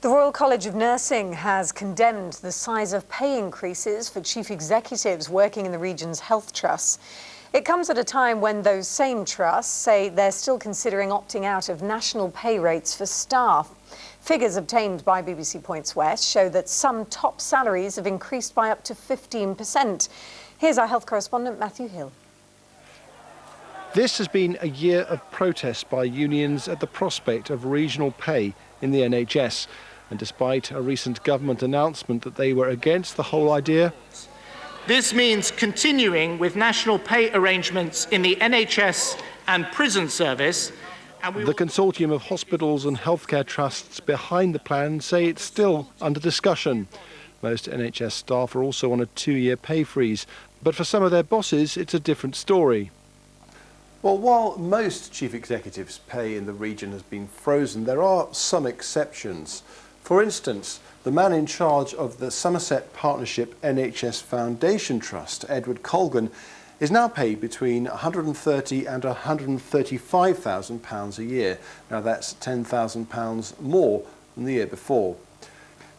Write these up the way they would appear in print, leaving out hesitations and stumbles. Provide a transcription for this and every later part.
The Royal College of Nursing has condemned the size of pay increases for chief executives working in the region's health trusts. It comes at a time when those same trusts say they're still considering opting out of national pay rates for staff. Figures obtained by BBC Points West show that some top salaries have increased by up to 15%. Here's our health correspondent, Matthew Hill. This has been a year of protests by unions at the prospect of regional pay in the NHS. And despite a recent government announcement that they were against the whole idea, this means continuing with national pay arrangements in the NHS and prison service. The consortium of hospitals and healthcare trusts behind the plan say it's still under discussion. Most NHS staff are also on a 2-year pay freeze, but for some of their bosses it's a different story. Well, while most chief executives' pay in the region has been frozen, there are some exceptions. For instance, the man in charge of the Somerset Partnership NHS Foundation Trust, Edward Colgan, is now paid between £130,000 and £135,000 a year. Now that's £10,000 more than the year before.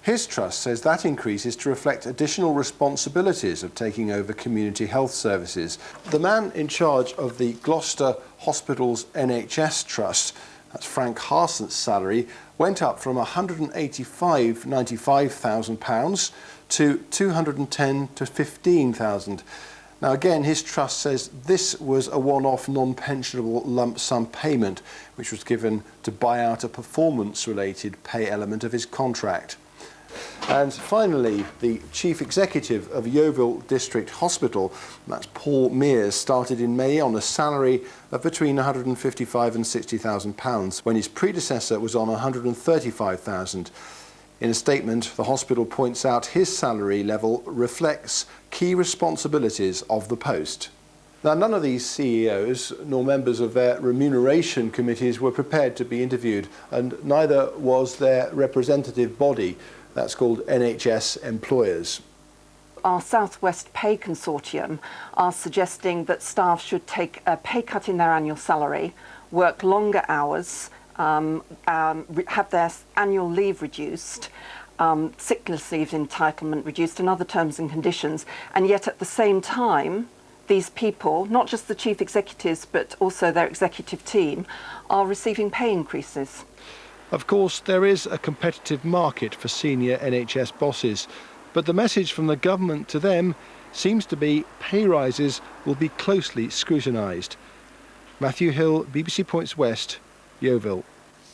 His trust says that increase is to reflect additional responsibilities of taking over community health services. The man in charge of the Gloucester Hospitals NHS Trust, that's Frank Harson's salary, went up from £185,000 to £210,000 to £15,000. Now again, his trust says this was a one-off non-pensionable lump sum payment which was given to buy out a performance-related pay element of his contract. And finally, the chief executive of Yeovil District Hospital, that's Paul Mears, started in May on a salary of between £155,000 and £60,000 when his predecessor was on £135,000. In a statement, the hospital points out his salary level reflects key responsibilities of the post. Now, none of these CEOs nor members of their remuneration committees were prepared to be interviewed, and neither was their representative body. That's called NHS Employers. Our South West Pay Consortium are suggesting that staff should take a pay cut in their annual salary, work longer hours, have their annual leave reduced, sickness leave entitlement reduced and other terms and conditions, and yet at the same time these people, not just the chief executives but also their executive team, are receiving pay increases. Of course, there is a competitive market for senior NHS bosses, but the message from the government to them seems to be pay rises will be closely scrutinised. Matthew Hill, BBC Points West, Yeovil.